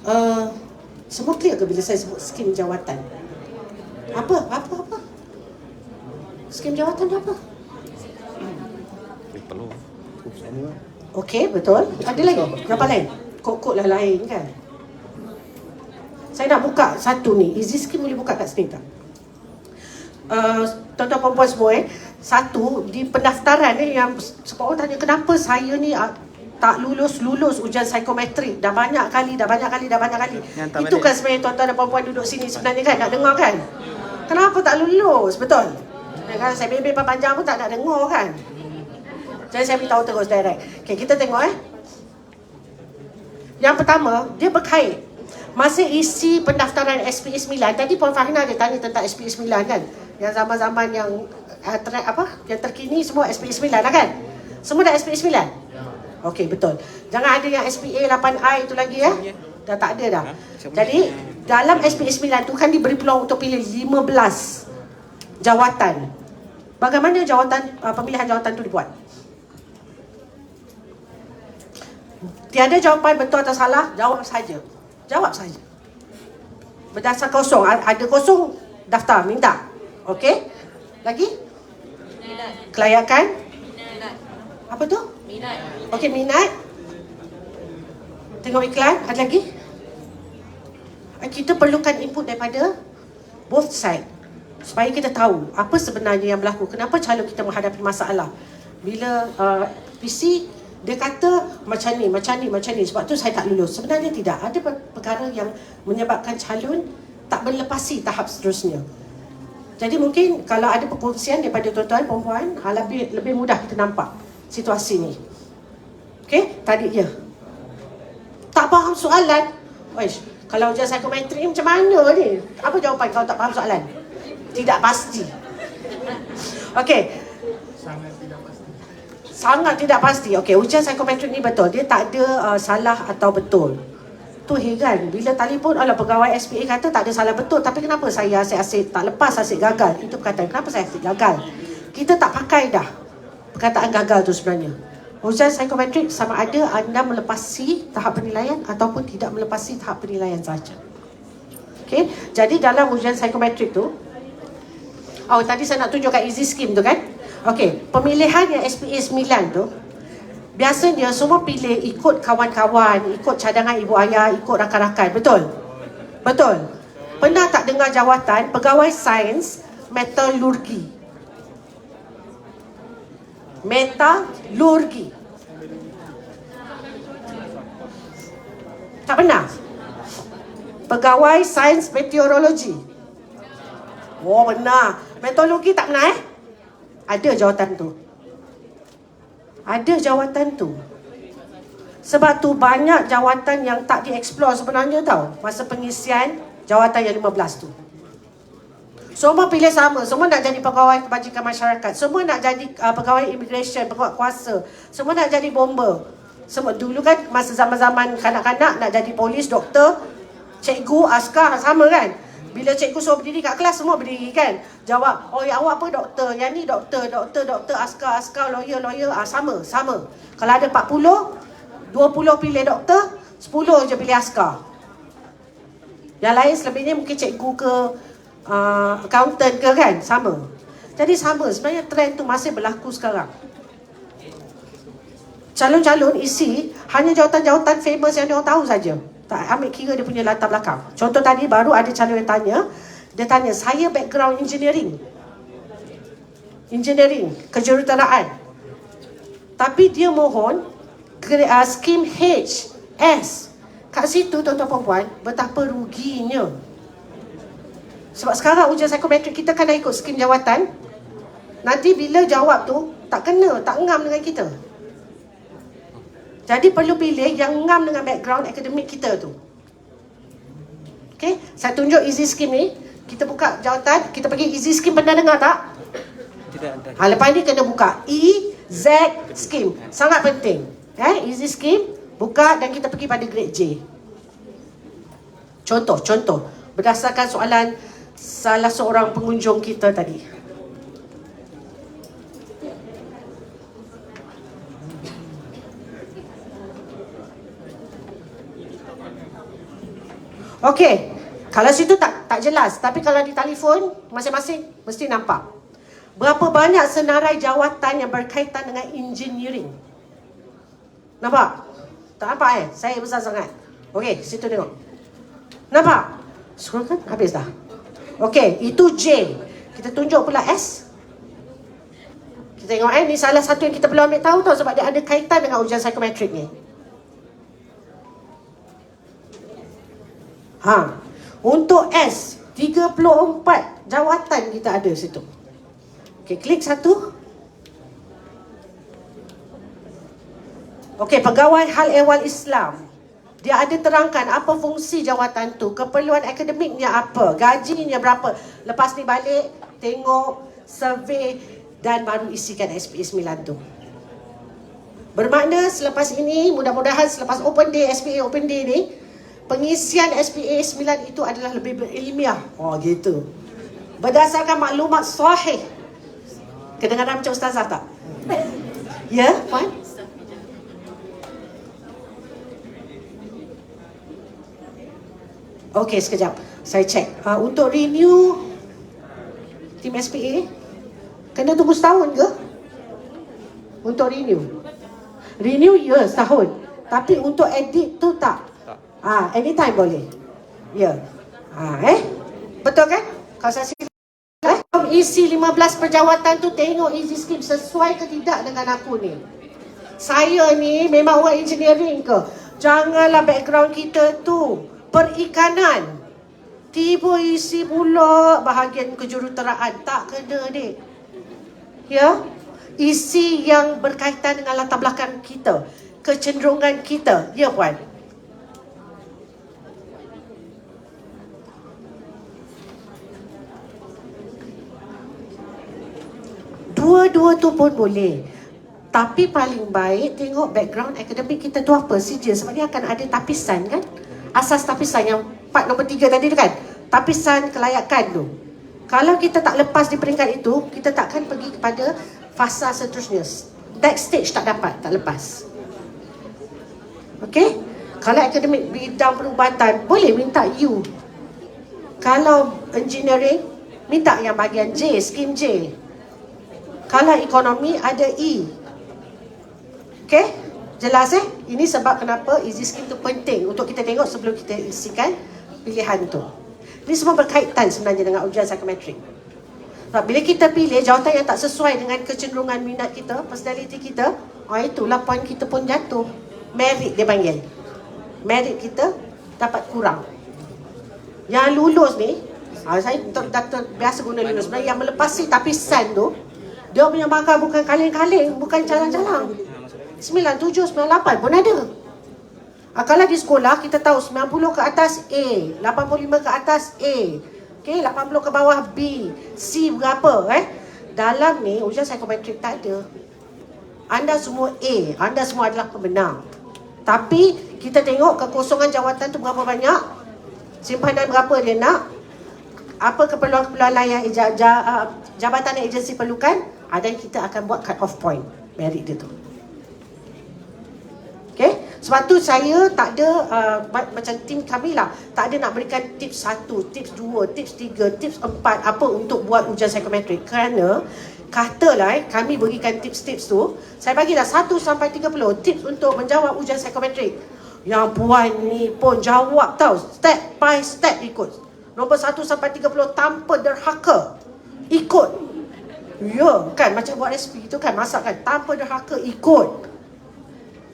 Uh, Semua clear ke bila saya sebut skim jawatan? Apa? Skim jawatan apa? Okey, betul. Ada lagi? Berapa lain? Kok lah lain kan? Saya nak buka satu ni. Easy Scheme boleh buka kat sini tak? Tuan-tuan perempuan semua satu, di pendaftaran yang sebab orang tanya kenapa saya ni tak lulus ujian psikometrik. Dah banyak kali. Itu kan sebenarnya tuan-tuan dan perempuan duduk sini sebenarnya kan nak dengar kan? Kenapa tak lulus? Betul? Kalau saya bebel panjang pun tak nak dengar kan? Jadi saya beritahu terus direct. Okay, kita tengok Yang pertama, dia berkait. Masa isi pendaftaran SPE 9, tadi Puan Fahina dia tanya tentang SPE 9 kan? Yang zaman-zaman yang yang terkini semua SPE 9 lah kan? Semua dah SPE 9? Okey, betul. Jangan ada yang SPA 8I itu lagi Dah tak ada dah. Jadi, dalam SPE 9 tu kan diberi peluang untuk pilih 15 jawatan. Bagaimana pemilihan jawatan tu dibuat? Tiada jawapan betul atau salah, jawab saja. Berdasar kosong, ada kosong, daftar, minta. Okey? Lagi? Minat. Kelayakan? Minat. Apa tu? Minat. Okey, minat. Tengok iklan, ada lagi? Kita perlukan input daripada both side supaya kita tahu apa sebenarnya yang berlaku. Kenapa calon kita menghadapi masalah. Bila PC dia kata macam ni, sebab tu saya tak lulus. Sebenarnya tidak. Ada perkara yang menyebabkan calon tak melepasi tahap seterusnya. Jadi mungkin kalau ada perkongsian daripada tuan-tuan perempuan, lebih mudah kita nampak situasi ni. Okey, tadi dia tak faham soalan. Kalau ujian psikometrik ni macam mana ni? Apa jawapan kalau tak faham soalan? Tidak pasti. Okey. Sangat tidak pasti. Okey, ujian psikometrik ni betul. Dia tak ada salah atau betul. Tu heran. Bila telefon, pegawai SPA kata tak ada salah betul. Tapi kenapa saya asyik tak lepas, asyik gagal? Itu perkataan. Kenapa saya asyik gagal? Kita tak pakai dah perkataan gagal tu sebenarnya. Ujian psikometrik sama ada anda melepasi tahap penilaian ataupun tidak melepasi tahap penilaian saja. Okey, jadi dalam ujian psikometrik tu, tadi saya nak tunjukkan Easy Scheme tu kan? Okey, pemilihan yang SPA 9 tu, biasanya semua pilih ikut kawan-kawan, ikut cadangan ibu ayah, ikut rakan-rakan. Betul? Betul. Pernah tak dengar jawatan pegawai sains metalurgi? Metalurgi. Tak pernah? Pegawai sains meteorologi. Benar. Meteorologi tak pernah Ada jawatan tu. Sebab tu banyak jawatan yang tak dieksplor sebenarnya tau. Masa pengisian jawatan yang 15 tu. Semua pilih sama. Semua nak jadi pegawai kebajikan masyarakat. Semua nak jadi pegawai immigration, pegawai kuasa. Semua nak jadi bomber. Semua dulu kan masa zaman-zaman kanak-kanak nak jadi polis, doktor, cikgu, askar, sama kan? Bila cikgu suruh berdiri kat kelas, semua berdiri kan? Jawab, yang awak apa doktor? Yang ni doktor, askar, lawyer, sama. Kalau ada 40, 20 pilih doktor, 10 je pilih askar. Yang lain selebihnya mungkin cikgu ke, accountant ke kan? Sama. Jadi sama, sebenarnya trend tu masih berlaku sekarang. Calon-calon isi hanya jawatan-jawatan famous yang diorang tahu saja. Tak ambil kira dia punya latar belakang. Contoh tadi baru ada calon yang tanya. Dia tanya, saya background engineering, kejuruteraan. Tapi dia mohon skim HS. Kat situ tuan-tuan perempuan, betapa ruginya. Sebab sekarang ujian psikometrik kita kan dah ikut skim jawatan. Nanti bila jawab tu tak kena, tak ngam dengan kita. Jadi perlu pilih yang ngam dengan background akademik kita tu. Okey, saya tunjuk Easy Scheme ni. Kita buka jawatan, kita pergi Easy Scheme, pernah dengar tak? Tidak ada. Lepas ni kena buka EZ Scheme. Sangat penting. Easy Scheme, buka dan kita pergi pada grade J. Contoh berdasarkan soalan salah seorang pengunjung kita tadi. Okey. Kalau situ tak jelas, tapi kalau di telefon masing-masing mesti nampak. Berapa banyak senarai jawatan yang berkaitan dengan engineering? Nampak? Tak nampak Saya besar sangat. Okey, situ tengok. Nampak? Scroll kan? Habis dah. Okey, itu J. Kita tunjuk pula S. Kita tengok ni salah satu yang kita perlu ambil tahu tau, sebab dia ada kaitan dengan ujian psikometrik ni. Untuk S, 34 jawatan kita ada situ. Okey, klik satu. Okey, pegawai hal ehwal Islam. Dia ada terangkan apa fungsi jawatan tu, keperluan akademiknya apa, gajinya berapa. Lepas ni balik, tengok survey dan baru isikan SPA 9 tu. Bermakna selepas ini, mudah-mudahan selepas Open Day, SPA Open Day ni, pengisian SPA 9 itu adalah lebih berilmiah. Gitu. Berdasarkan maklumat sahih. Kedengaran macam ustazah tak? Ya, Puan? Okey, sekejap. Saya cek. Untuk renew tim SPA, kena tunggu setahun ke? Untuk renew. Renew, ya, setahun. Tapi untuk edit tu tak. Anytime boleh. Ya. Betul kan? Kalau saya isi 15 perjawatan tu, tengok easy scheme sesuai ke tidak dengan aku ni. Saya ni memang orang engineering ke? Janganlah background kita tu perikanan. Tiba isi pula bahagian kejuruteraan. Tak kena, dek. Ya? Isi yang berkaitan dengan latar belakang kita, kecenderungan kita. Ya, Puan? Dua-dua tu pun boleh. Tapi paling baik tengok background akademik kita tu apa saja. Sebab dia akan ada tapisan kan. Asas tapisan yang part nombor 3 tadi tu kan. Tapisan kelayakan tu. Kalau kita tak lepas di peringkat itu, kita takkan pergi kepada fasa seterusnya. Next stage tak dapat, tak lepas. Okey? Kalau akademik bidang perubatan, boleh minta U. Kalau engineering, minta yang bahagian J, skim J. Kalau ekonomi ada E. Okey? Jelas Ini sebab kenapa easy scheme tu penting untuk kita tengok sebelum kita isikan pilihan tu. Ini semua berkaitan sebenarnya dengan ujian psikometrik. Sebab bila kita pilih jawatan yang tak sesuai dengan kecenderungan minat kita, personality kita, itulah poin kita pun jatuh. Merit dia panggil. Merit kita dapat kurang. Yang lulus ni, saya biasa guna lulus. Sebenarnya yang melepasi tapisan tu, dia punya markah bukan kaleng-kaleng, bukan calang-calang. 97, 98 pun ada. Kalau di sekolah, kita tahu 90 ke atas A, 85 ke atas A, okay, 80 ke bawah B, C berapa Dalam ni, ujian psikometrik tak ada. Anda semua A, anda semua adalah pemenang. Tapi, kita tengok kekosongan jawatan tu berapa banyak, simpanan berapa dia nak, apa keperluan-keperluan lain yang jabatan dan agensi perlukan, dan kita akan buat cut off point merit dia tu. Okay? Sebab tu saya tak ada macam tim kami lah, tak ada nak berikan tips 1, tips 2, tips 3, tips 4 apa untuk buat ujian psikometrik. Kerana katalah kami berikan tips-tips tu, saya bagilah 1 sampai 30 tips untuk menjawab ujian psikometrik. Yang Puan ni pun jawab tau, step by step ikut. Nombor 1 sampai 30 tanpa derhaka ikut. Ya kan, macam buat resipi tu kan, masak kan, tanpa derhaka ikut.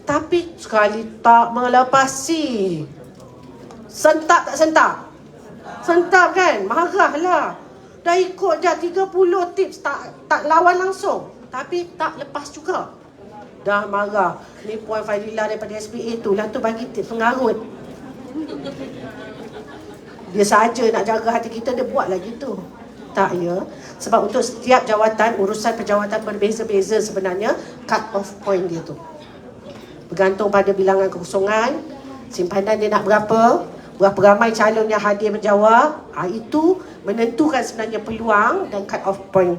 Tapi sekali tak melepasi. Sentap tak sentap? Sentap kan? Marahlah. Dah ikut dah 30 tips, tak lawan langsung. Tapi tak lepas juga. Dah marah. Ni Puan Fadila daripada SPA tu lah tu bagi tips pengarut. Dia saja nak jaga hati kita, dia buat lagi tu. Tak ya. Sebab untuk setiap jawatan, urusan pejawatan berbeza-beza sebenarnya cut off point dia tu. Bergantung pada bilangan kekosongan, simpanan dia nak berapa ramai calon yang hadir menjawab. Itu menentukan sebenarnya peluang dan cut off point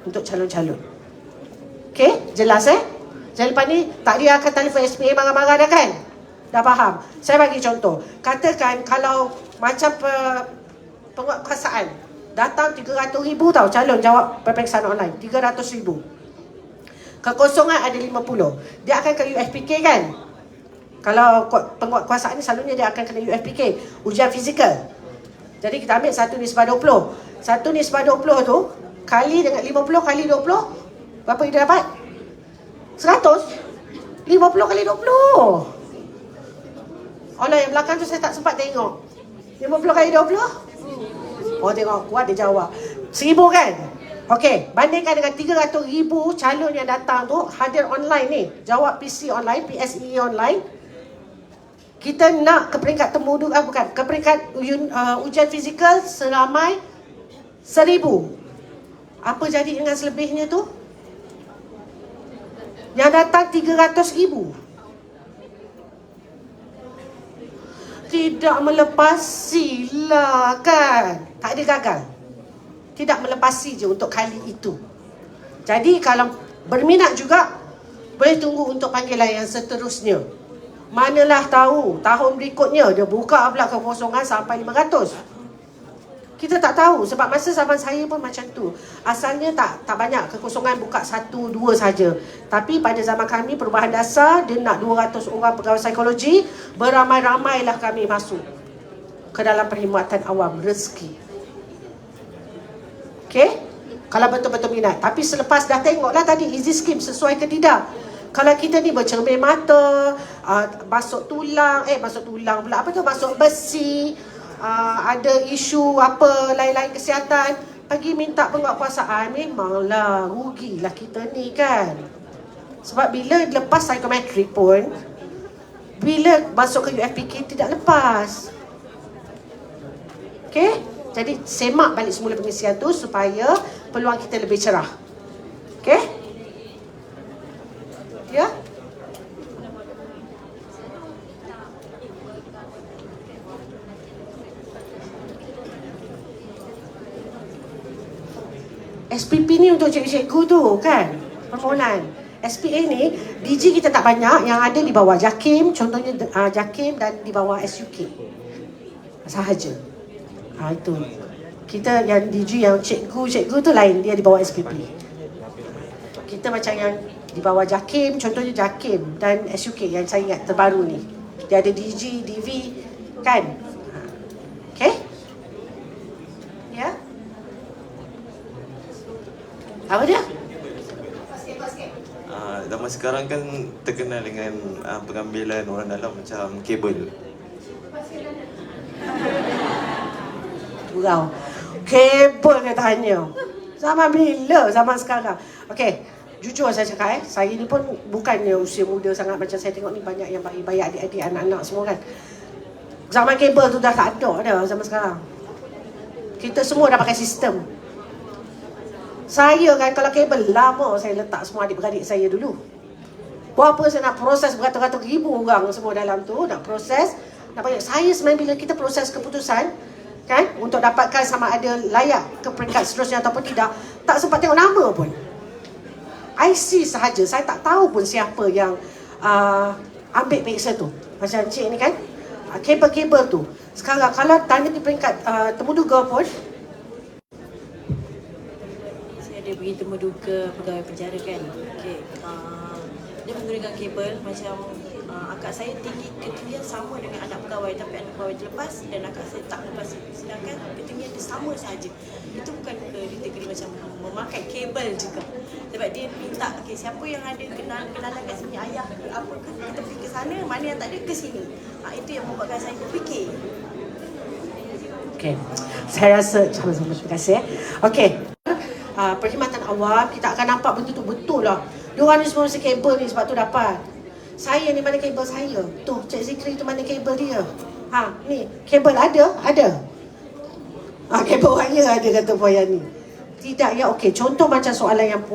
untuk calon-calon. Okey, jelas Jangan lepas ni tak dia akan telefon SPA marah-marah dah kan? Dah faham? Saya bagi contoh. Katakan kalau macam penguatkuasaan datang 300,000 tau calon jawab peperiksaan online. 300,000. Kekosongan ada 50. Dia akan ke UFPK kan? Kalau penguatkuasaan ni selalunya dia akan kena UFPK, ujian fizikal. Jadi kita ambil 1/20. 1/20 tu kali dengan 50 kali 20, berapa dia dapat? 100. 50 kali 20. Allah yang belakang tu saya tak sempat tengok. 50 kali 20? Oh tengok, kuat dia jawab. 1,000 kan? Okey, bandingkan dengan 300,000 calon yang datang tu hadir online ni, jawab PC online, PSE online. Kita nak ke peringkat ke peringkat ujian fizikal seramai 1,000. Apa jadi dengan selebihnya tu? Yang datang 300,000. Tidak melepasi lah kan? Tak ada gagal. Tidak melepasi je untuk kali itu. Jadi kalau berminat juga, boleh tunggu untuk panggilan yang seterusnya. Manalah tahu tahun berikutnya dia buka pula kekosongan sampai 500. Kita tak tahu sebab masa zaman saya pun macam tu. Asalnya tak banyak, kekosongan buka 1-2 saja. Tapi pada zaman kami perubahan dasar dia nak 200 orang pegawai psikologi, beramai-ramailah kami masuk ke dalam perkhidmatan awam rezeki. Okey? Kalau betul-betul minat. Tapi selepas dah tengoklah tadi easy scheme sesuai ke tidak. Kalau kita ni bercermin mata, masuk tulang pula, apa tu, masuk besi, ada isu apa lain-lain kesihatan, pergi minta penguatkuasaan, memanglah rugilah kita ni kan. Sebab bila lepas psikometrik pun, bila masuk ke UFPK tidak lepas. Okey? Jadi semak balik semula pengisian tu supaya peluang kita lebih cerah. Okey? Ya? SPP ni untuk cikgu-cikgu tu kan? Permohonan. SPA ni, DG kita tak banyak, yang ada di bawah JAKIM, contohnya JAKIM dan di bawah SUK. Sahaja. Itu. Kita yang DG, yang cikgu tu lain, dia di bawah SPP. Kita macam yang di bawah JAKIM, contohnya JAKIM dan SUK yang saya ingat terbaru ni. Dia ada DG, DV, kan? Okay? Ya? Apa dia? Zaman sekarang kan terkenal dengan pengambilan orang dalam macam kabel. Gurau. Kabel dia tanya. Zaman bila? Zaman sekarang. Okey, jujur saya cakap saya ni pun bukannya usia muda sangat macam saya tengok ni banyak yang bayi-bayi, adik-adik, anak-anak semua kan. Zaman kabel tu dah tak ada dah zaman sekarang. Kita semua dah pakai sistem. Saya kan kalau kabel lama saya letak semua adik-beradik saya dulu. Berapa saya nak proses beratus-ratus ribu orang semua dalam tu, nak proses, nak banyak. Saya sebenarnya bila kita proses keputusan kan, untuk dapatkan sama ada layak ke peringkat seterusnya ataupun tidak, tak sempat tengok nama pun. IC sahaja, saya tak tahu pun siapa yang ambil periksa tu. Macam cik ni kan, kabel-kabel tu. Sekarang kalau tanya di peringkat temuduga pun, Saya ada pergi temuduga pegawai penjara kan. Okey. Dia menggunakan kabel macam akak saya ketinggian sama dengan anak pegawai, tapi anak pegawai terlepas dan akak saya tak lepas. Sedangkan ketinggian dia sama saja. Itu bukan kategori macam memakai kabel juga. Sebab dia minta, okey, siapa yang ada kenalan kat sini, ayah ke apa ke, kita pergi ke sana, mana yang tak ada ke sini. Itu yang membuatkan saya berfikir. okey, saya rasa sama-sama, terima kasih. Okey, perkhidmatan awam kita akan nampak betul lah. Diorang ni semua mesti kabel ni sebab tu dapat. Saya ni mana kabel saya? Tu, Cik Zikri tu mana kabel dia? Ni, kabel ada? Ada. Kabel wire ada kata Puan Yani. Tidak ya, okey. Contoh macam soalan yang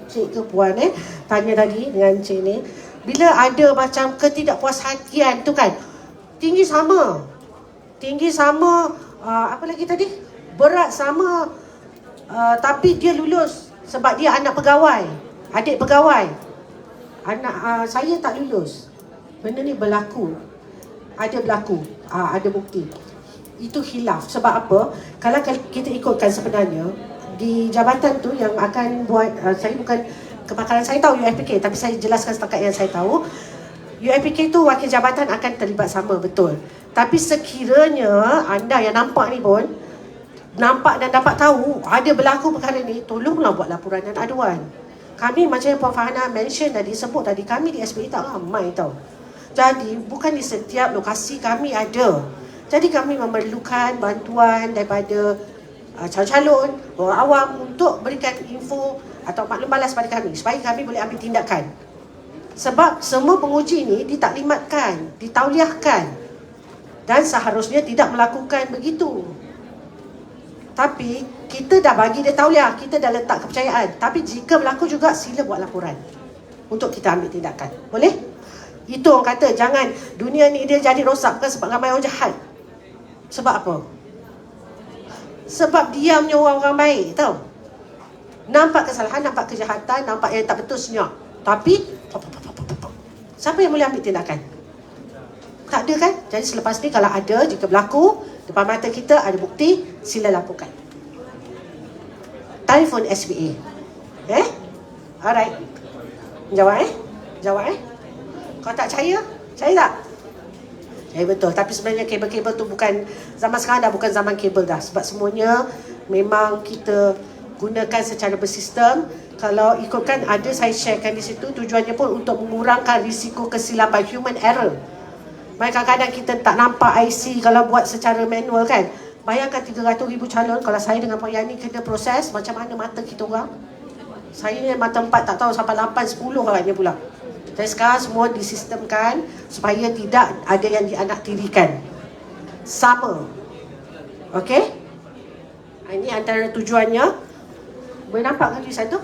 Cik ke Puan tanya tadi dengan Cik ni. Bila ada macam ketidakpuashatian tu kan, tinggi sama. Apa lagi tadi? Berat sama. Tapi dia lulus sebab dia anak pegawai, adik pegawai. Anak saya tak lulus. Benda ni berlaku. ada berlaku, ada bukti. Itu khilaf. Sebab apa? Kalau kita ikutkan sebenarnya di jabatan tu yang akan buat, saya bukan kebakaran, saya tahu UFPK, tapi saya jelaskan setakat yang saya tahu. UFPK tu wakil jabatan akan terlibat sama, betul. Tapi sekiranya anda yang nampak ni pun nampak dan dapat tahu ada berlaku perkara ni, tolonglah buat laporan dan aduan. Kami macam yang Puan Farhana mention tadi, sebut tadi, kami di SPA tak ramai tau. Jadi bukan di setiap lokasi kami ada. Jadi kami memerlukan bantuan daripada calon-calon, orang awam untuk berikan info atau maklum balas pada kami supaya kami boleh ambil tindakan. Sebab semua penguji ni ditaklimatkan, ditauliahkan dan seharusnya tidak melakukan begitu. Tapi kita dah bagi dia tauliah, kita dah letak kepercayaan. Tapi jika berlaku juga, sila buat laporan untuk kita ambil tindakan. Boleh? Itu orang kata, jangan dunia ni dia jadi rosak bukan sebab ramai orang jahat. Sebab apa? Sebab diamnya orang-orang baik, tahu. Nampak kesalahan, nampak kejahatan, nampak yang tak betul, senyap. Tapi siapa yang boleh ambil tindakan? Tak ada kan? Jadi selepas ni kalau ada, jika berlaku depan mata kita ada bukti, sila laporkan. Telefon SPA. Alright. Jawab Jawab Kau tak percaya? Percaya tak? Betul. Tapi sebenarnya kabel-kabel tu bukan, zaman sekarang dah bukan zaman kabel dah. Sebab semuanya memang kita gunakan secara bersistem. Kalau ikutkan, ada saya sharekan di situ, tujuannya pun untuk mengurangkan risiko kesilapan, human error. Kadang-kadang kita tak nampak IC kalau buat secara manual kan. Bayangkan 300,000 calon, kalau saya dengan Puan Yani kena proses, macam mana mata kita orang? Saya ni mata 4 tak tahu sampai 8, 10 agaknya pula. Dan sekarang semua disistemkan supaya tidak ada yang dianaktirikan. Sama. Okey? Ini antara tujuannya. Boleh nampak kan tulisan tu?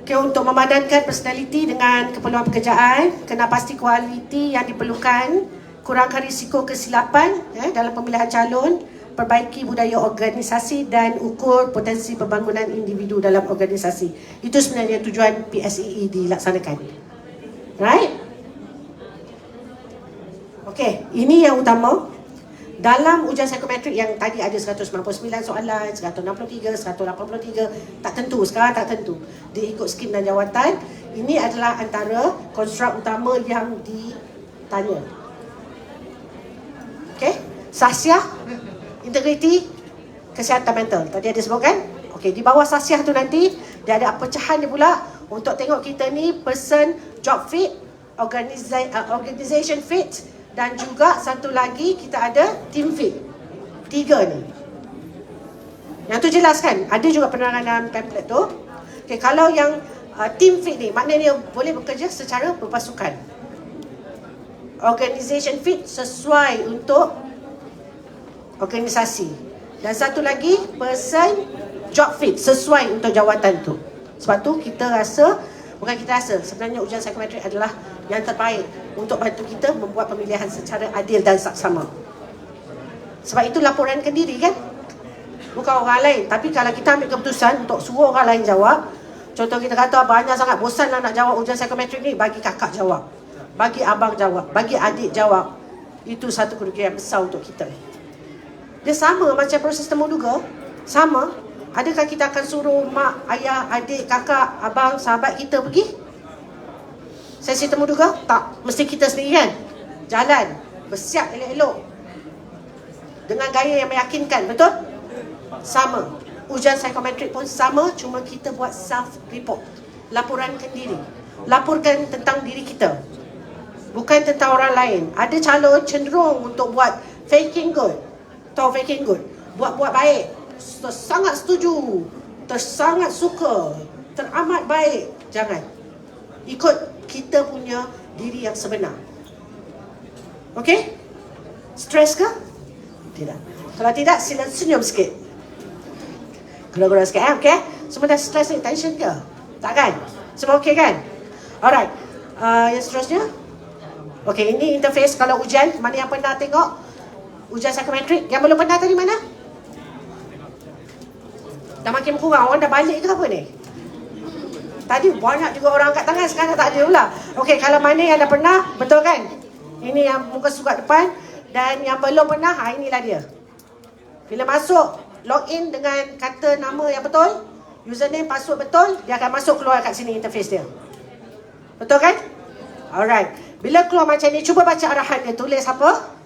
Okey, untuk memadankan personaliti dengan keperluan pekerjaan, kena pasti kualiti yang diperlukan, kurangkan risiko kesilapan dalam pemilihan calon, perbaiki budaya organisasi dan ukur potensi pembangunan individu dalam organisasi. Itu sebenarnya tujuan PSEE dilaksanakan. Right? Okey, ini yang utama. Dalam ujian psikometrik yang tadi ada 199 soalan, 163, 183, tak tentu, sekarang tak tentu. Dia ikut skim dan jawatan. Ini adalah antara konstruk utama yang ditanya. Okey, sahsiah, integriti, kesihatan mental. Tadi ada sebutkan? Okey, di bawah sahsiah tu nanti dia ada pecahan dia pula untuk tengok kita ni person job fit, organization fit, dan juga satu lagi kita ada team fit. 3 ni. Yang tu jelas kan? Ada juga penerangan dalam pamphlet tu. Okey, kalau yang team fit ni maknanya boleh bekerja secara berpasukan. Organization fit sesuai untuk organisasi. Dan satu lagi person job fit sesuai untuk jawatan tu. Sebab tu kita rasa, bukan kita rasa, sebenarnya ujian psikometrik adalah yang terbaik untuk bantu kita membuat pemilihan secara adil dan saksama. Sebab itu laporankan diri kan? Bukan orang lain. Tapi kalau kita ambil keputusan untuk suruh orang lain jawab, contoh kita kata banyak sangat bosan lah nak jawab ujian psikometrik ni, bagi kakak jawab, bagi abang jawab, bagi adik jawab. Itu satu kerugian besar untuk kita. Dia sama macam proses temuduga. Sama. Adakah kita akan suruh mak, ayah, adik, kakak, abang, sahabat kita pergi sesi temuduga? Tak. Mesti kita sendiri kan? Jalan. Bersiap elok-elok. Dengan gaya yang meyakinkan. Betul? Sama. Ujian psikometrik pun sama. Cuma kita buat self-report. Laporankan diri. Laporkan tentang diri kita. Bukan tentang orang lain. Ada calon cenderung untuk buat faking good. Tahu faking good? Buat-buat baik. Sangat setuju. Sangat suka. Teramat baik. Jangan. Ikut kita punya diri yang sebenar. Okey? Stres ke? Tidak. Kalau tidak, sila senyum sikit. Gula-gula sikit, okey? Semua dah stres ni, tension ke? Tak kan? Semua okey kan? Alright. Yang seterusnya? Okey, ini interface kalau ujian. Mana yang pernah tengok ujian psikometrik? Yang belum pernah tadi mana? Dah makin kurang. Orang dah balik ke apa ni? Tadi banyak juga orang angkat tangan, sekarang tak ada pula. Okey, kalau mana yang dah pernah, betul kan? Ini yang muka surat depan. Dan yang belum pernah, inilah dia. Bila masuk, login dengan kata nama yang betul, username, password betul, dia akan masuk keluar kat sini interface dia. Betul kan? Alright. Bila keluar macam ni, cuba baca arahan dia. Tulis apa?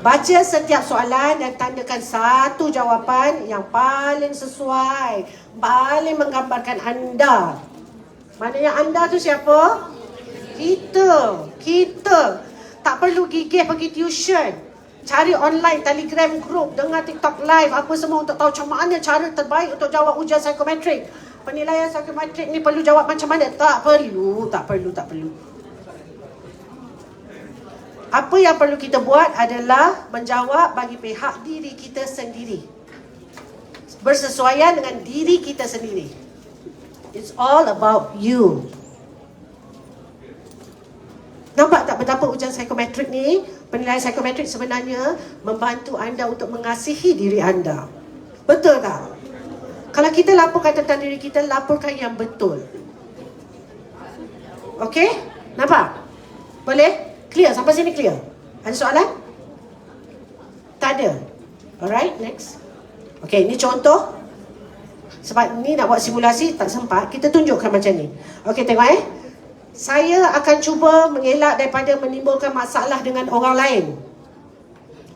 Baca setiap soalan dan tandakan satu jawapan yang paling sesuai, paling menggambarkan anda. Maknanya anda tu siapa? Kita. Tak perlu gigih pergi tuition. Cari online, Telegram group, dengar TikTok live, apa semua untuk tahu macam mana cara terbaik untuk jawab ujian psikometrik. Penilaian psikometrik ni perlu jawab macam mana? Tak perlu. Apa yang perlu kita buat adalah menjawab bagi pihak diri kita sendiri. Bersesuaian dengan diri kita sendiri. It's all about you. Nampak tak betapa ujian psikometrik ni, penilaian psikometrik sebenarnya membantu anda untuk mengasihi diri anda. Betul tak? Kalau kita laporkan tentang diri kita, laporkan yang betul. Okey? Nampak? Boleh? Clear? Sampai sini clear? Ada soalan? Tak ada? Alright, next. Okay, ini contoh. Sebab ni nak buat simulasi, tak sempat. Kita tunjukkan macam ni. Okay, tengok Saya akan cuba mengelak daripada menimbulkan masalah dengan orang lain.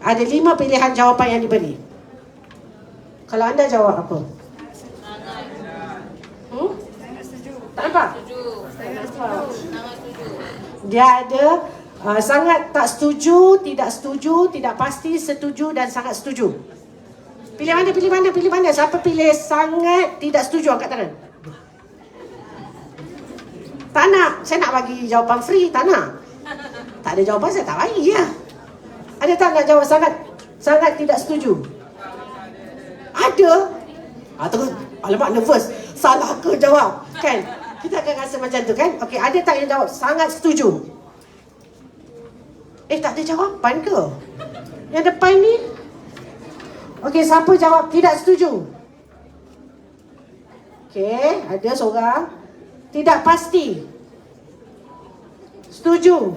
Ada 5 pilihan jawapan yang diberi. Kalau anda jawab apa? Tak nampak? Dia ada sangat tak setuju, tidak pasti, setuju dan sangat setuju. Pilih mana? Siapa pilih sangat tidak setuju? Angkat tangan. Tak nak. Saya nak bagi jawapan free. Tak nak. Tak ada jawapan, saya tak bagi ya. Ada tak nak jawab sangat tidak setuju? Ada. Terus alamak nervous. Salah ke jawab? Kan? Kita akan rasa macam tu kan? Okey, ada tak yang jawab sangat setuju? Tak ada jawapan ke? Yang depan ni? Okey, siapa jawab tidak setuju? Okey, ada seorang. Tidak pasti. Setuju.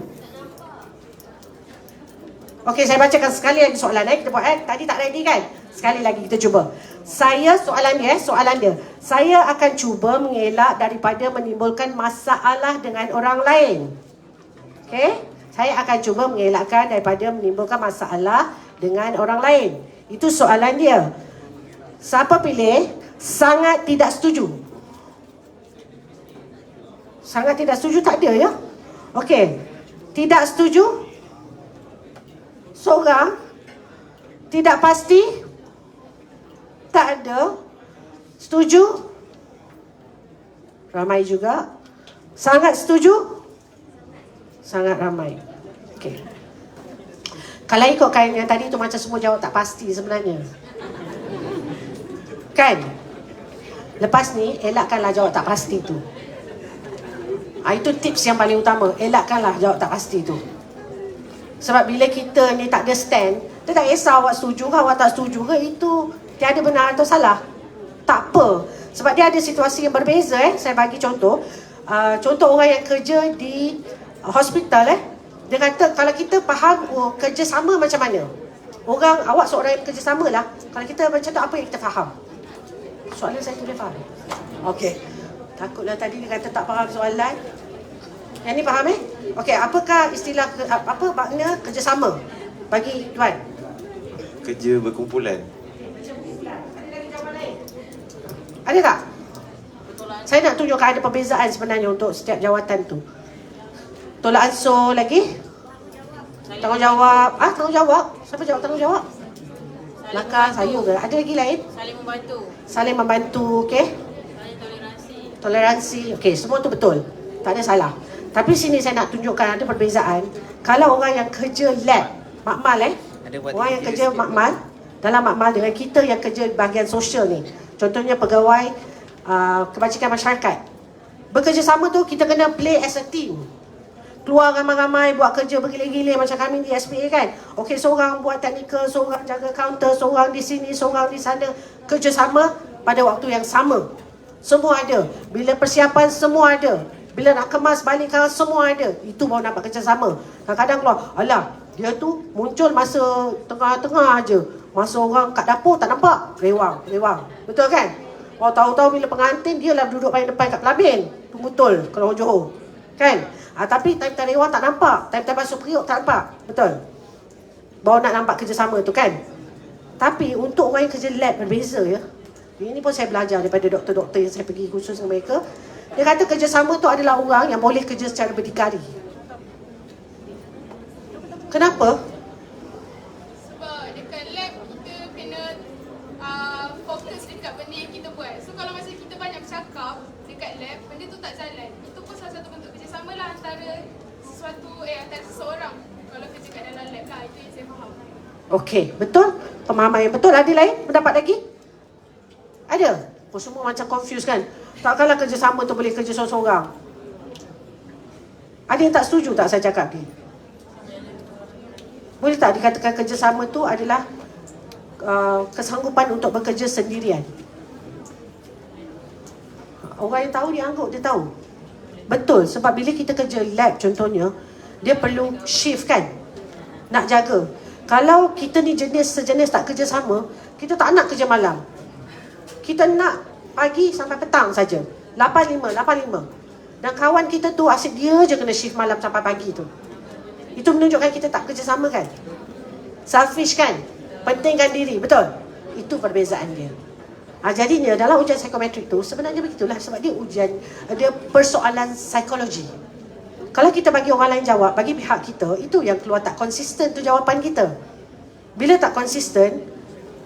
Okey, saya bacakan sekali lagi soalan kita buat tadi tak ready kan? Sekali lagi kita cuba. Soalan dia. Saya akan cuba mengelak daripada menimbulkan masalah dengan orang lain. Okey? Saya akan cuba mengelakkan daripada menimbulkan masalah dengan orang lain. Itu soalan dia. Siapa pilih sangat tidak setuju? Sangat tidak setuju tak ada ya? Okey. Tidak setuju? Seorang. Tidak pasti? Tak ada. Setuju? Ramai juga. Sangat setuju? Sangat ramai. Okey. Kalau ikutkan yang tadi tu macam semua jawab tak pasti sebenarnya. Kan? Lepas ni elakkanlah jawab tak pasti tu. Itu tips yang paling utama. Elakkanlah jawab tak pasti tu. Sebab bila kita ni tak ada stand, dia tak kisah awak setuju ke awak tak setuju ke, itu tiada benar atau salah. Tak apa. Sebab dia ada situasi yang berbeza. Saya bagi contoh. Contoh orang yang kerja di hospital dia kata kalau kita faham kerjasama macam mana. Awak seorang yang kerjasama lah. Kalau kita macam tu, apa yang kita faham? Soalan saya tu dia faham. Okey. Takutlah tadi dia kata tak faham soalan. Yang ni faham Okey, apakah istilah apa makna kerjasama bagi tuan? Kerja berkumpulan. Ada tak? Saya nak tunjukkan ada perbezaan sebenarnya untuk setiap jawatan tu. Tolak ansur lagi? Tanggungjawab. Tanggungjawab? Siapa jawab tanggungjawab? Belakang saya ke? Ada lagi lain? Saling membantu, okey? Toleransi. Okey, semua tu betul. Tak ada salah. Tapi sini saya nak tunjukkan ada perbezaan. Kalau orang yang kerja lab, makmal orang yang kerja makmal, dalam makmal dengan kita yang kerja bahagian sosial ni. Contohnya pegawai kebajikan masyarakat. Bekerjasama tu kita kena play as a team. Keluar ramai-ramai buat kerja bergilir-gilir macam kami di SPA kan. Okey, seorang buat teknikal, seorang jaga kaunter, seorang di sini, seorang di sana. Kerjasama pada waktu yang sama. semua ada. Bila persiapan, semua ada. Bila nak kemas balik kan, semua ada. Itu baru nampak kerjasama. Kadang-kadang keluar, alah, dia tu muncul masa tengah-tengah aja. Masa orang kat dapur tak nampak. Rewang. Betul kan? Oh, tahu-tahu bila pengantin, dia lah duduk paling depan kat Pelabin. Tu betul kalau orang Johor. Kan? Tapi time-time rewang tak nampak. Time-time masuk periuk tak nampak. Betul? Baru nak nampak kerjasama tu kan? Tapi untuk orang yang kerja lab berbeza ya. Ini pun saya belajar daripada doktor-doktor yang saya pergi khusus dengan mereka. Dia kata kerjasama tu adalah orang yang boleh kerja secara berdikari. Kenapa? Sebab dekat lab kita kena fokus dekat benda yang kita buat. So kalau masa kita banyak bercakap dekat lab, benda tu tak jalan. Itu pun salah satu bentuk kerjasama lah antara seseorang kalau kerja kat dalam lab lah. Itu yang saya faham. Okey, betul? Pemahaman yang betul. Ada lain pendapat lagi? Ada? Oh, semua macam confused kan? Takkanlah kerjasama tu boleh kerja seorang-seorang. Ada yang tak setuju tak saya cakap ni? Boleh tak dikatakan kerjasama tu adalah kesanggupan untuk bekerja sendirian? Orang yang tahu dia anggap dia tahu. Betul, sebab bila kita kerja lab contohnya, dia perlu shift kan? Nak jaga. Kalau kita ni sejenis tak kerja sama, kita tak nak kerja malam. Kita nak pagi sampai petang saja. 8-5. Dan kawan kita tu asyik dia je kena shift malam sampai pagi tu. Itu menunjukkan kita tak kerja sama kan? Selfish kan? Pentingkan diri, betul? Itu perbezaan dia. Jadinya dalam ujian psikometrik tu sebenarnya begitulah, sebab dia ujian, dia persoalan psikologi. Kalau kita bagi orang lain jawab, bagi pihak kita, itu yang keluar tak konsisten tu jawapan kita. Bila tak konsisten,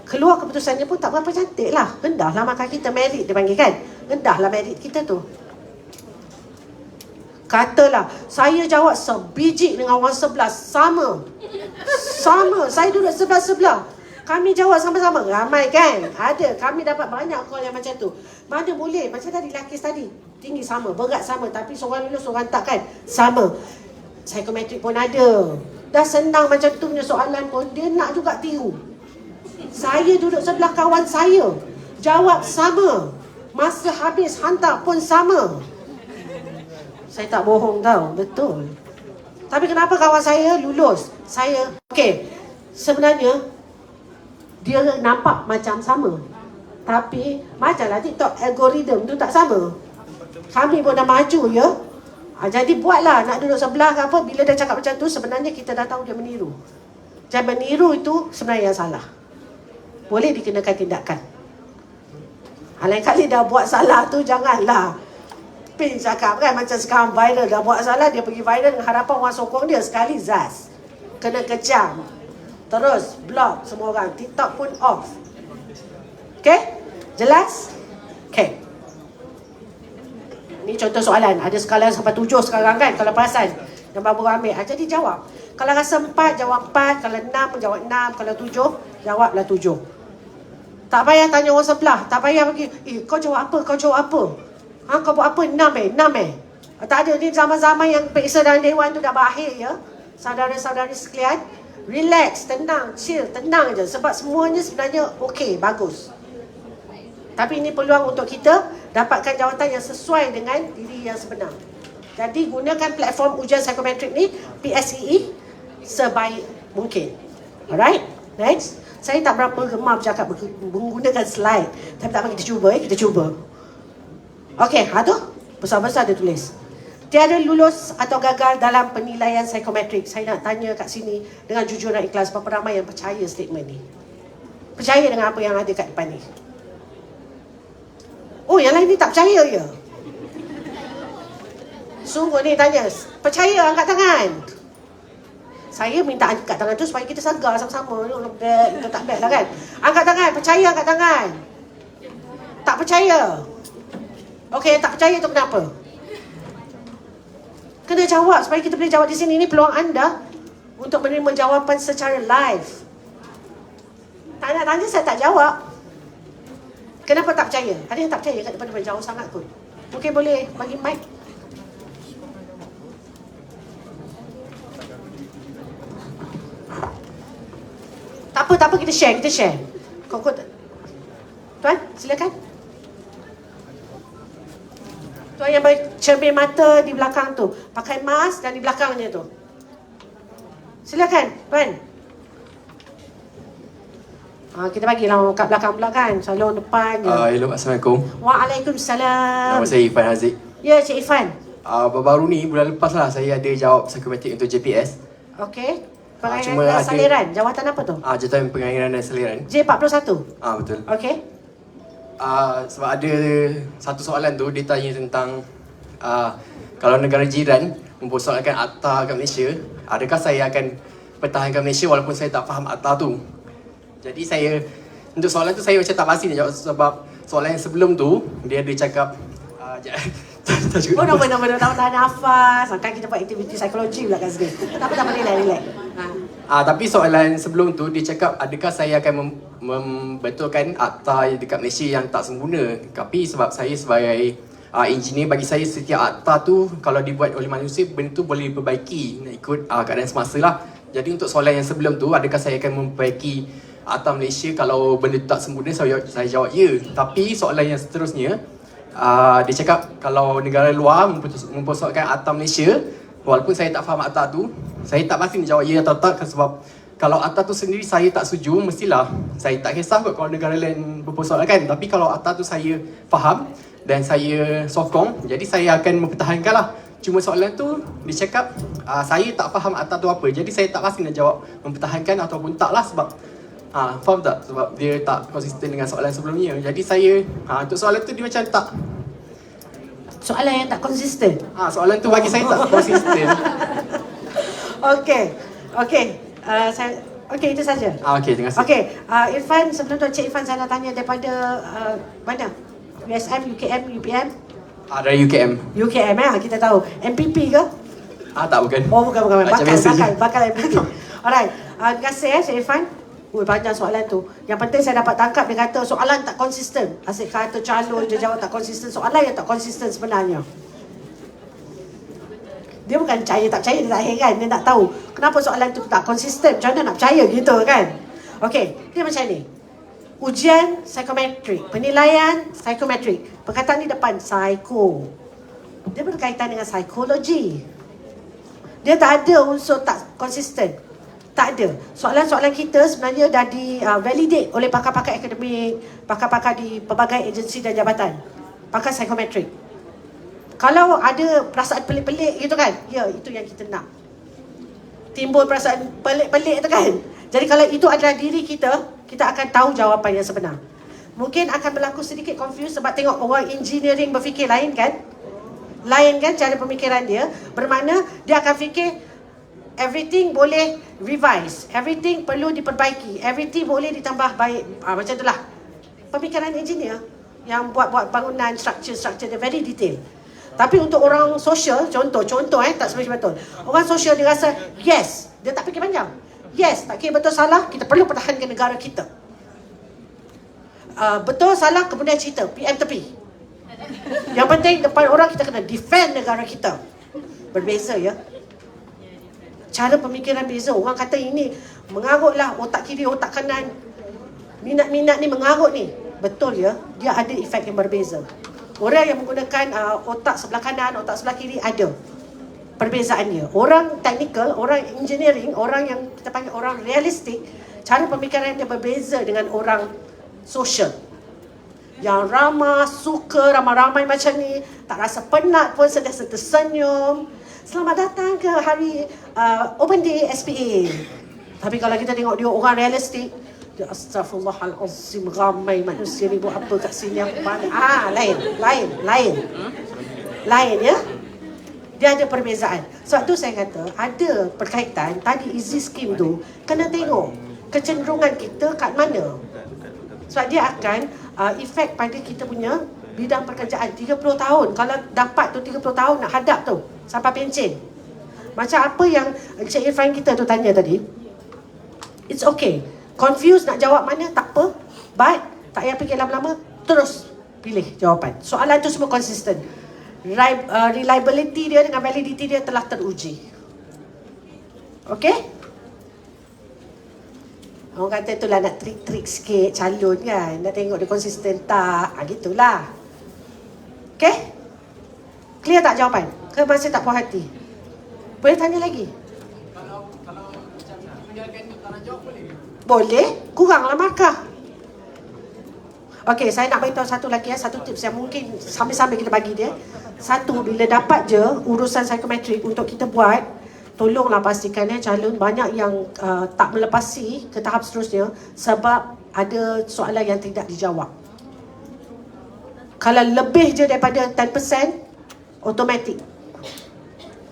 keluar keputusannya pun tak berapa cantik lah. Rendahlah markah kita, merit dia panggil kan? Rendahlah merit kita tu. Katalah, saya jawab sebiji dengan orang sebelah, sama. Saya duduk sebelah-sebelah. Kami jawab sama-sama, ramai kan? Ada, kami dapat banyak call yang macam tu. Mana boleh, macam tadi Lakis tadi. Tinggi sama, berat sama, tapi seorang lulus, seorang tak kan? Sama. Psikometrik pun ada. Dah senang macam tu punya soalan pun, dia nak juga tiru. Saya duduk sebelah kawan saya, jawab sama. Masa habis hantar pun sama. Saya tak bohong tau, betul. Tapi kenapa kawan saya lulus? Saya, okey, sebenarnya dia nampak macam sama. Tapi macamlah TikTok algoritma tu tak sama. Kami pun dah maju ya. Jadi buatlah nak duduk sebelah ke apa. Bila dia cakap macam tu, sebenarnya kita dah tahu dia meniru. Dan meniru itu sebenarnya yang salah. Boleh dikenakan tindakan. Lain kali dah buat salah tu janganlah Pin cakap kan, macam sekarang viral, dah buat salah, dia pergi viral dengan harapan orang sokong dia. Sekali zas, kena kejam, terus block semua orang, TikTok pun off. Okay? Jelas? Okay. Ni contoh soalan. Ada skala sampai 7 sekarang kan, kalau perasan yang baru ambil. Jadi jawab. Kalau rasa 4, jawab 4. Kalau 6, jawab 6. Kalau 7, jawablah 7. Tak payah tanya orang sebelah. Tak payah pergi, kau jawab apa? Kau jawab apa? Kau buat apa? 6 Tak ada. Ni zaman-zaman yang peksa dalam dewan tu dah berakhir ya. Saudara-saudari sekalian, relax, tenang, chill, tenang je. Sebab semuanya sebenarnya okey, bagus. Tapi ini peluang untuk kita dapatkan jawatan yang sesuai dengan diri yang sebenar. Jadi gunakan platform ujian psikometrik ni, PSEE, sebaik mungkin. Alright, next. Saya tak berapa gemar bercakap menggunakan slide. Tapi tak apa, kita cuba kita cuba. Okey, tu besar-besar dia tulis. Tiada lulus atau gagal dalam penilaian psikometrik. Saya nak tanya kat sini dengan jujur dan ikhlas, berapa ramai yang percaya statement ni? Percaya dengan apa yang ada kat depan ni? Oh, yang lain ni tak percaya ya? Sungguh ni tanya, percaya angkat tangan. Saya minta angkat tangan tu supaya kita segar sama-sama. Kita tak bad lah kan? Angkat tangan, percaya angkat tangan. Tak percaya. Okey, tak percaya tu kenapa? Kena jawab supaya kita boleh jawab di sini. Ini peluang anda untuk menerima jawapan secara live. Tak nak tanya, saya tak jawab. Kenapa tak percaya? Ada yang tak percaya kat depan jauh sangat kot. Mungkin boleh bagi mic. Tak apa, kita share. Kau Tuan, silakan. Tuan yang bercermin mata di belakang tu. Pakai mask dan di belakangnya tu. Silakan, Tuan. Kita bagilah orang kat belakang pula kan. Selalu orang depan je. Hello, Assalamualaikum. Waalaikumsalam. Nama saya Irfan Haziq. Ya, Cik Irfan. Baru-baru ni, bulan lepas lah, saya ada jawab psikometrik untuk JPS. Okey. cuma Pengairan dan ada- saliran. Jawatan apa tu? Jawatan pengairan dan saliran. J41. Betul. Okey. Sebab ada satu soalan tu, dia tanya tentang kalau negara jiran mempersoalkan akta kat Malaysia, adakah saya akan pertahankan Malaysia walaupun saya tak faham akta tu? Jadi saya, untuk soalan tu saya macam tak pasti nak jawab sebab soalan yang sebelum tu, dia ada cakap Oh, benar-benar tahan nafas. Kan kita buat aktiviti psikologi pula kat sini. Tak apa, relax. Tapi soalan sebelum tu dia cakap adakah saya akan membetulkan akta dekat Malaysia yang tak sempurna. Tapi sebab saya sebagai engineer, bagi saya setiap akta tu kalau dibuat oleh manusia, benda tu boleh diperbaiki nak ikut keadaan semasa lah. Jadi untuk soalan yang sebelum tu, adakah saya akan memperbaiki akta Malaysia kalau benda tu tak sempurna, saya jawab ya. Tapi soalan yang seterusnya, dia cakap kalau negara luar mempersoalkan akta Malaysia, walaupun saya tak faham akta tu, saya tak pasti nak jawab ya atau tak, sebab kalau akta tu sendiri saya tak setuju, mestilah saya tak kisah kot kalau negara lain mempersoalkan. Tapi kalau akta tu saya faham dan saya sokong, jadi saya akan mempertahankan lah. Cuma soalan tu dia cakap saya tak faham akta tu apa, jadi saya tak pasti nak jawab mempertahankan ataupun tak lah, sebab faham tak? Sebab dia tak konsisten dengan soalan sebelumnya. Jadi saya, untuk soalan tu dia macam tak. Soalan yang tak konsisten. Soalan tu bagi saya tak konsisten. Okey. Okey, itu saja. Okey, terima kasih. Okey, Irfan, sebelum tu Cik Irfan saya nak tanya daripada mana? USM, UKM, UPM? Dari UKM. UKM kita tahu. MPP ke? Tak, bukan. Oh, bukan. Macam biasa je. Bakal MPP. Alright, terima kasih Cik Irfan. Panjang soalan tu. Yang penting saya dapat tangkap dia kata soalan tak konsisten. Asyik kata calon je jawab tak konsisten. Soalan yang tak konsisten sebenarnya. Dia bukan percaya tak percaya, dia tak heran. Dia nak tahu kenapa soalan tu tak konsisten. Macam mana nak percaya gitu kan? Okey, dia macam ni. Ujian psikometrik, penilaian psikometrik. Perkataan di depan psiko. Dia berkaitan dengan psikologi. Dia tak ada unsur tak konsisten. Tak ada. Soalan-soalan kita sebenarnya dah di-validate oleh pakar-pakar akademik, pakar-pakar di pelbagai agensi dan jabatan. Pakar psikometrik. Kalau ada perasaan pelik-pelik gitu kan, ya itu yang kita nak. Timbul perasaan pelik-pelik tu kan. Jadi kalau itu adalah diri kita, kita akan tahu jawapan yang sebenar. Mungkin akan berlaku sedikit confused sebab tengok orang engineering berfikir lain kan. Lain kan cara pemikiran dia. Bermakna dia akan fikir everything boleh revise, everything perlu diperbaiki, everything boleh ditambah baik. Macam itulah pemikiran engineer yang buat bangunan, structure dia very detail. Tapi untuk orang sosial, contoh tak sebenarnya betul. Orang sosial dia rasa yes, dia tak fikir panjang. Yes, tak kira betul salah, kita perlu pertahankan negara kita. Betul salah kemudian cerita, PM tepi. Yang penting depan orang kita kena defend negara kita. Berbeza ya. Cara pemikiran beza. Orang kata ini mengarutlah, otak kiri, otak kanan. Minat-minat ni mengarut ni. Betul ya, dia ada efek yang berbeza. Orang yang menggunakan otak sebelah kanan, otak sebelah kiri ada perbezaannya. Orang teknikal, orang engineering, orang yang kita panggil orang realistik, cara pemikiran dia berbeza dengan orang sosial. Yang ramah, suka ramai-ramai macam ni, tak rasa penat pun, sentiasa tersenyum. Selamat datang ke hari Open Day SPA. Tapi kalau kita tengok dia orang realistik, dia astagfirullahalazim, ramai manusia ni buat apa kat sini, apa mana. Lain ya. Dia ada perbezaan. Sebab tu saya kata ada perkaitan. Tadi easy scheme tu kena tengok kecenderungan kita kat mana. Sebab dia akan efek pada kita punya bidang pekerjaan 30 tahun. Kalau dapat tu 30 tahun nak hadap tu sampai pencen. Macam apa yang Encik Irfan kita tu tanya tadi. It's okay. Confused nak jawab mana, tak apa. But tak payah fikir lama-lama, terus pilih jawapan. Soalan tu semua konsisten. Reliability dia dengan validity dia telah teruji. Okay? Orang kata itulah nak trik-trik sikit calon kan. Nak tengok dia konsisten tak. Gitulah. Okay? Clear tak jawapan? Ke masih tak puas hati? Boleh tanya lagi? Boleh, kuranglah markah. Okey, saya nak beritahu satu lagi satu tips yang mungkin sambil-sambil kita bagi dia. Satu, bila dapat je urusan psikometrik untuk kita buat, tolonglah pastikan calon banyak yang tak melepasi ke tahap seterusnya sebab ada soalan yang tidak dijawab. Kalau lebih je daripada 10%, automatik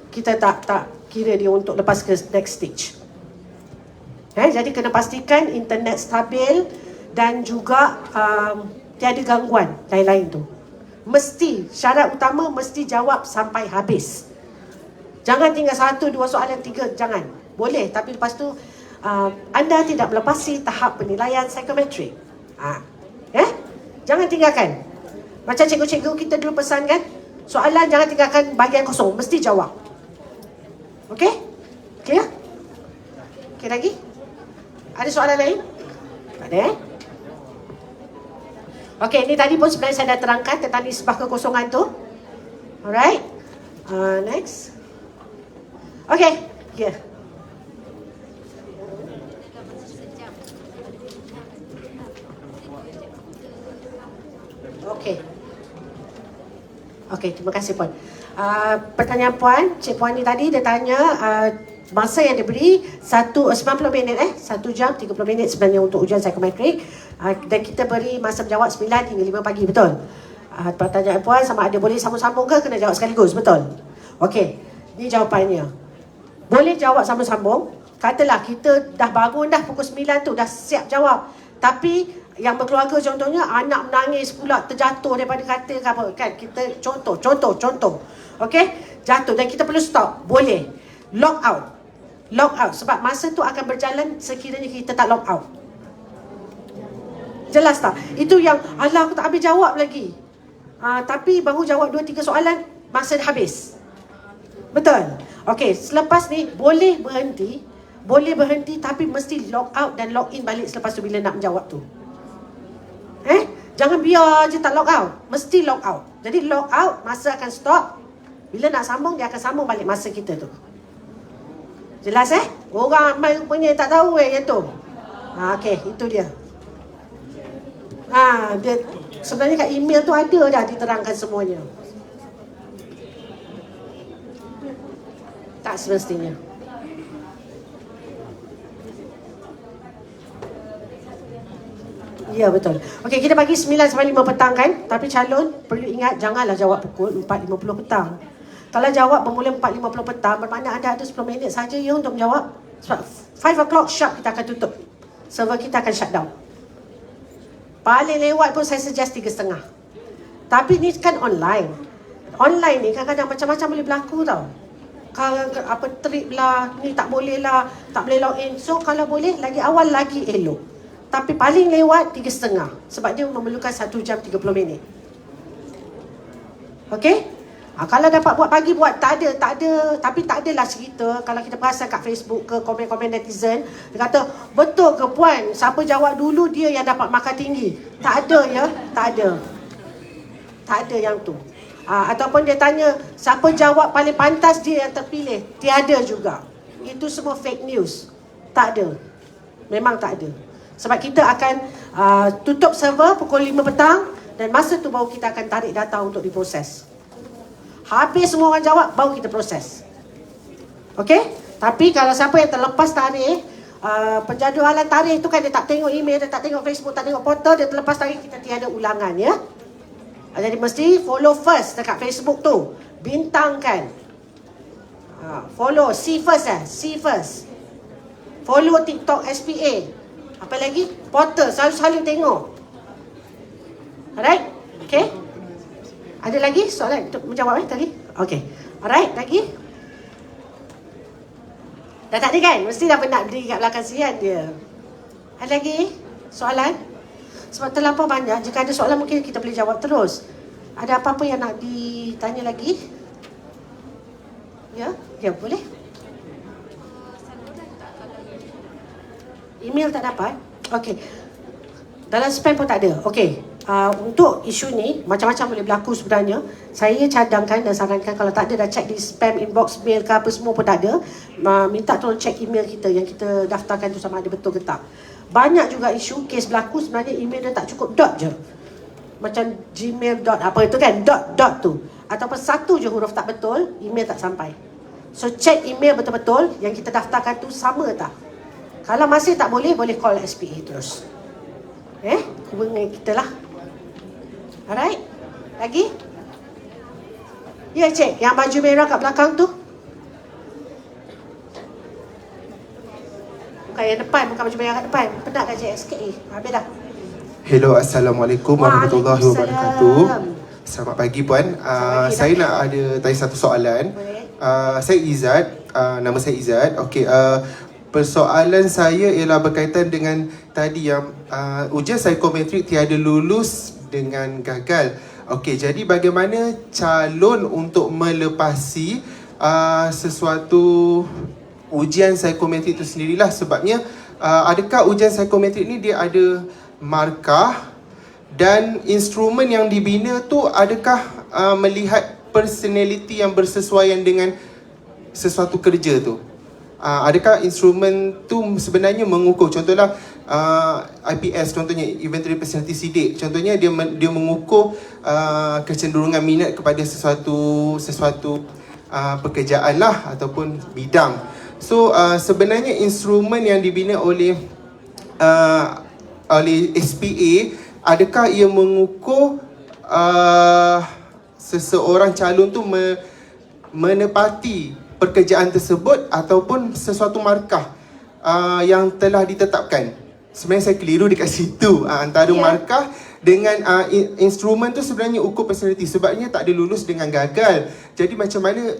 kita tak kira dia untuk lepas ke next stage. Jadi kena pastikan internet stabil dan juga tiada gangguan lain-lain tu. Mesti, syarat utama mesti jawab sampai habis. Jangan tinggal 1, 2 soalan, 3, jangan. Boleh, tapi lepas tu anda tidak melepasi tahap penilaian psikometrik. Jangan tinggalkan. Macam cikgu-cikgu kita dulu pesan kan, soalan jangan tinggalkan bahagian kosong, mesti jawab. Okey? Clear? Okey lagi? Ada soalan lain? Tak ada Okey, ni tadi pun sebenarnya saya dah terangkan tentang nisbah kekosongan tu. Alright. Next. Okey. Yeah. Okey. Okey, terima kasih Puan. Pertanyaan Puan, Cik Puan ni tadi dia tanya masa yang diberi 90 minit 1 jam 30 minit sebenarnya untuk ujian psikometrik, dan kita beri masa menjawab 9 hingga 5 pagi, betul? Pertanyaan Puan sama ada boleh sambung-sambung ke kena jawab sekaligus, betul? Okey, ni jawapannya. Boleh jawab sambung-sambung. Katalah kita dah bangun dah pukul 9 tu, dah siap jawab. Tapi yang berkeluarga contohnya anak menangis pula, terjatuh daripada katil ke apa kan, kita contoh okey, jatuh dan kita perlu stop, boleh log out sebab masa tu akan berjalan sekiranya kita tak log out. Jelas tak? Itu yang alah aku tak habis jawab lagi, tapi baru jawab 2-3 soalan masa dah habis. Betul? Okey, selepas ni boleh berhenti tapi mesti log out dan log in balik selepas tu bila nak menjawab tu. Jangan biar je tak log out. Mesti log out. Jadi log out, masa akan stop. Bila nak sambung, dia akan sambung balik masa kita tu. Jelas Orang ramai punya tak tahu yang tu. Okey, itu dia. Dia sebenarnya kat email tu ada dah diterangkan semuanya. Tak semestinya. Ya, betul. Okey, kita bagi 9 sampai 5 petang kan. Tapi calon perlu ingat janganlah jawab pukul 4.50 petang. Kalau jawab bermula 4.50 petang, bermakna anda ada 10 minit saja ya untuk menjawab. Sebab 5 o'clock sharp kita akan tutup. Server kita akan shut down. Paling lewat pun saya suggest 3.30. Tapi ni kan online. Online ni kadang-kadang macam-macam boleh berlaku tau. Apa trip lah, ni tak boleh lah, tak boleh login. So kalau boleh lagi awal lagi elok. Tapi paling lewat 3.30 sebab dia memerlukan 1 jam 30 minit. Okey? Kalau dapat buat pagi buat, tak ada. Tapi tak adalah cerita kalau kita perasan kat Facebook ke komen-komen netizen, dia kata, betul ke Puan, siapa jawab dulu dia yang dapat markah tinggi. Tak ada ya, tak ada yang tu. Ataupun dia tanya, siapa jawab paling pantas dia yang terpilih. Tiada juga. Itu semua fake news. Tak ada. Memang tak ada. Sebab kita akan tutup server pukul 5 petang dan masa tu baru kita akan tarik data untuk diproses. Habis semua orang jawab, baru kita proses. Okey? Tapi kalau siapa yang terlepas tarikh, penjadualan tarikh tu kan dia tak tengok email, dia tak tengok Facebook, tak tengok portal, dia terlepas tarikh, kita tiada ulangan ya. Jadi mesti follow first dekat Facebook tu. Bintangkan. Follow, see first. Follow TikTok SPA. Apa lagi? Portal, selalu tengok. Alright? Okay? Ada lagi soalan untuk menjawab tadi? Okay. Alright, lagi? Dah tak ada kan? Mesti dah penat berdiri kat belakang sian dia. Ada lagi soalan? Sebab terlampau banyak. Jika ada soalan mungkin kita boleh jawab terus. Ada apa-apa yang nak ditanya lagi? Ya? Ya, boleh. Email tak dapat? Okey. Dalam spam pun tak ada. Okey. untuk isu ni macam-macam boleh berlaku sebenarnya. Saya cadangkan dan sarankan kalau tak ada dah check di spam inbox mail ke apa semua pun tak ada, minta tolong check email kita yang kita daftarkan tu sama ada betul ke tak. Banyak juga isu kes berlaku sebenarnya email dia tak cukup dot je. Macam gmail dot apa itu kan, dot tu. Ataupun satu je huruf tak betul, email tak sampai. So check email betul-betul yang kita daftarkan tu sama tak. Kalau masih tak boleh call SPA terus. Hubungi kita lah. Alright? Lagi? Ya cik, yang baju merah kat belakang tu. Bukan yang depan, bukan baju merah kat depan. Penat kat cik SKA. Habis dah. Hello, Assalamualaikum warahmatullahi wabarakatuh. Selamat pagi Puan. Saya nak ada tanya satu soalan. Saya Izzat, nama saya Izzat. Okey, persoalan saya ialah berkaitan dengan tadi yang ujian psikometrik tiada lulus dengan gagal. Okey, jadi bagaimana calon untuk melepasi sesuatu ujian psikometrik itu sendirilah, sebabnya adakah ujian psikometrik ni dia ada markah dan instrumen yang dibina tu adakah melihat personality yang bersesuaian dengan sesuatu kerja tu? Adakah instrumen tu sebenarnya mengukur, contohlah IPS contohnya, Inventory Personality Sidik, contohnya dia mengukur kecenderungan minat kepada sesuatu pekerjaan lah ataupun bidang. So sebenarnya instrumen yang dibina oleh SPA, adakah ia mengukur seseorang calon tu menepati pekerjaan tersebut ataupun sesuatu markah yang telah ditetapkan? Sebenarnya saya keliru dekat situ, antara markah dengan instrumen tu sebenarnya ukur personality, sebabnya tak ada lulus dengan gagal. Jadi macam mana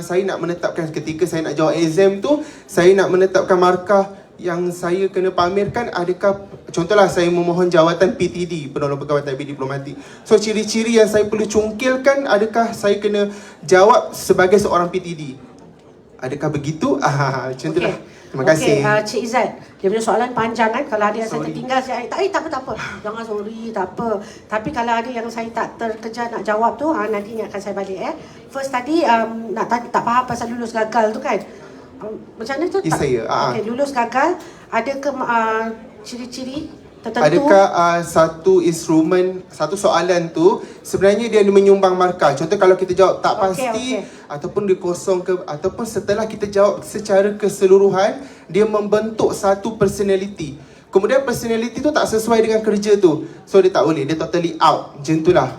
saya nak menetapkan ketika saya nak jawab exam tu, saya nak menetapkan markah yang saya kena pamerkan? Adakah contohlah saya memohon jawatan PTD, penolong pegawai tadbir diplomatik. So ciri-ciri yang saya perlu cungkilkan, adakah saya kena jawab sebagai seorang PTD? Adakah begitu? Macam tu lah. Terima kasih. Cik Izzat, dia punya soalan panjang kan. Kalau ada yang saya tertinggal, saya tak apa. Jangan sorry, tak apa. Tapi kalau ada yang saya tak terkejar nak jawab tu, nanti akan saya balik. First tadi tak faham pasal lulus gagal tu kan. Macam mana tu? Saya. Okay, lulus gagal, ada ke ciri-ciri tertentu? Adakah satu instrumen, satu soalan tu sebenarnya dia menyumbang markah? Contoh kalau kita jawab tak pasti, ataupun dia kosong ke, ataupun setelah kita jawab secara keseluruhan, dia membentuk satu personality. Kemudian personality tu tak sesuai dengan kerja tu, so dia tak boleh, dia totally out. Macam tu lah.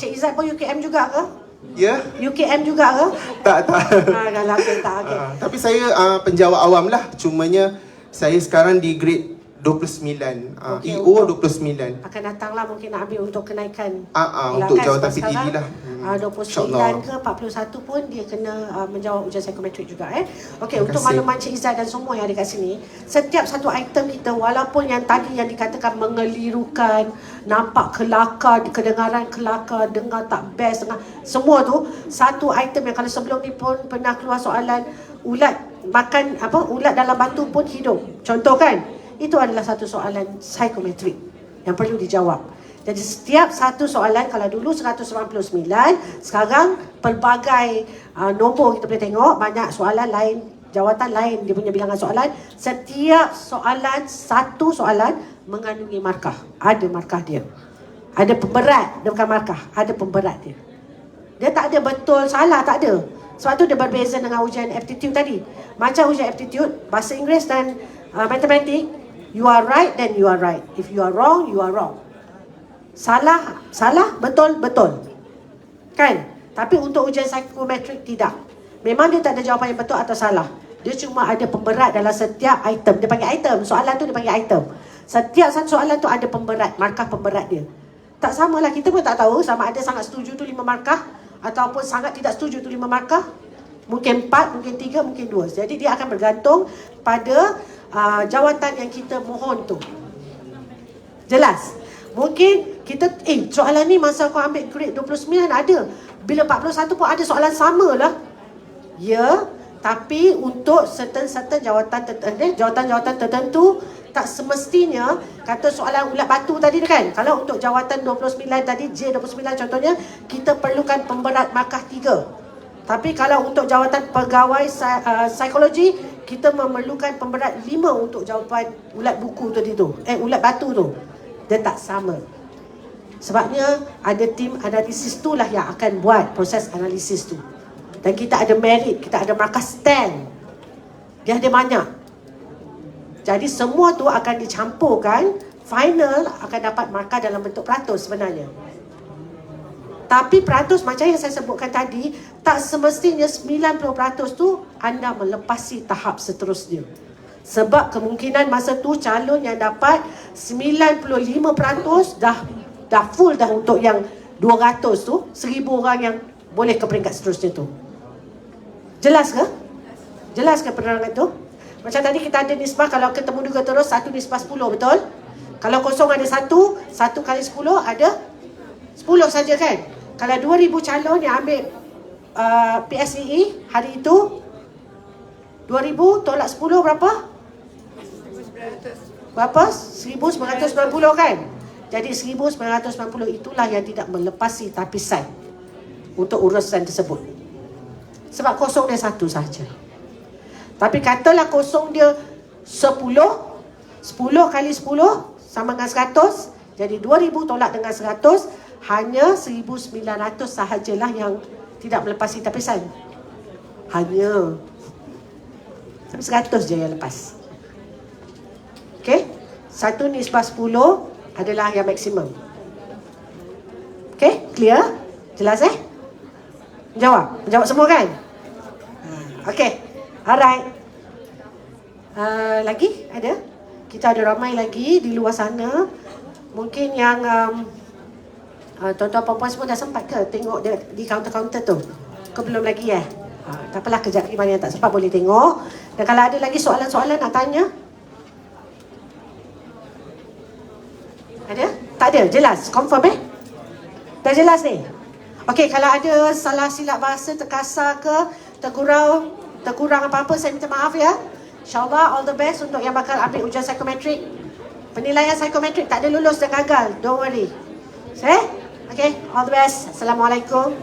Cik Izzat pun UKM juga ke? Ya? UKM juga ke? Tak. Kalau tak. Tapi saya penjawat awam lah. Cumanya saya sekarang di grade 29, EO 29. Akan datanglah mungkin nak ambil untuk kenaikan. Untuk jawatan PTD lah. 29 ke 41 pun dia kena menjawab ujian psikometrik juga. Okey, untuk makluman Cik Izzat dan semua yang ada kat sini, setiap satu item kita, walaupun yang tadi yang dikatakan mengelirukan, nampak kelakar, kedengaran kelakar, dengar tak best, semua tu satu item yang kalau sebelum ni pun pernah keluar soalan ulat makan ulat dalam batu pun hidup. Contoh kan? Itu adalah satu soalan psikometrik yang perlu dijawab. Jadi setiap satu soalan, kalau dulu 199, sekarang pelbagai nombor kita boleh tengok, banyak soalan lain, jawatan lain, dia punya bilangan soalan. Setiap soalan, satu soalan mengandungi markah. Ada markah dia. Ada pemberat, dia bukan markah, ada pemberat dia. Dia tak ada betul salah, tak ada. Sebab tu dia berbeza dengan ujian aptitude tadi. Macam ujian aptitude, bahasa Inggeris dan matematik, you are right, then you are right. If you are wrong, you are wrong. Salah, betul. Kan? Tapi untuk ujian psikometrik tidak. Memang dia tak ada jawapan yang betul atau salah. Dia cuma ada pemberat dalam setiap item. Dia panggil item. Soalan tu dia panggil item. Setiap satu soalan tu ada pemberat, markah pemberat dia. Tak samalah, kita pun tak tahu sama ada sangat setuju tu 5 markah ataupun sangat tidak setuju tu 5 markah. Mungkin 4, mungkin 3, mungkin 2. Jadi dia akan bergantung pada jawatan yang kita mohon tu. Jelas? Mungkin kita, soalan ni masa kau ambil grade 29 ada. Bila 41 pun ada soalan sama lah. Ya, tapi untuk certain jawatan tertentu, tak semestinya kata soalan ulat batu tadi tu kan. Kalau untuk jawatan 29 tadi, J29 contohnya, kita perlukan pemberat markah 3. Tapi kalau untuk jawatan pegawai psikologi, kita memerlukan pemberat 5 untuk jawapan ulat buku tadi tu. Ulat batu tu. Dia tak sama. Sebabnya ada tim analisis tu lah yang akan buat proses analisis tu. Dan kita ada merit, kita ada markah stand. Dia ada banyak. Jadi semua tu akan dicampurkan, final akan dapat markah dalam bentuk peratus sebenarnya. Tapi peratus macam yang saya sebutkan tadi, tak semestinya 90% tu anda melepasi tahap seterusnya. Sebab kemungkinan masa tu calon yang dapat 95% dah full dah untuk yang 200 tu, 1000 orang yang boleh ke peringkat seterusnya tu. Jelas ke? Jelas ke penerangan tu? Macam tadi kita ada nisbah, kalau ketemu juga terus 1 nisbah 10, betul? Kalau kosong ada 1 kali 10 ada 10 saja kan? Kalau 2000 calon yang ambil PSEE hari itu, 2000 tolak 10 berapa? Berapa? 1990 kan? Jadi 1990 itulah yang tidak melepasi tapisan untuk urusan tersebut. Sebab kosong dia 1 saja. Tapi katalah kosong dia 10 kali 10 sama dengan 100. Jadi 2000 tolak dengan 100, hanya 1900 sahajalah yang tidak melepasi tapisan. Hanya. Tapi 100 je yang lepas. Okey? 1 nisbah 10 adalah yang maksimum. Okey? Clear? Jelas Jawab? Jawab semua kan? Okey. Alright. Lagi ada? Kita ada ramai lagi di luar sana. Mungkin yang tuan-tuan perempuan semua dah sempat ke tengok di kaunter-kaunter tu? Ke belum lagi tak apalah, kejap lagi mana yang tak sempat boleh tengok. Dan kalau ada lagi soalan-soalan nak tanya? Ada? Tak ada? Jelas? Confirm Dah jelas ni? Okey, kalau ada salah silap bahasa, terkasar ke, terkurang apa-apa, saya minta maaf ya. InsyaAllah all the best untuk yang bakal ambil ujian psikometrik. Penilaian psikometrik tak ada lulus dan gagal. Don't worry. Okay? All the best. Assalamualaikum.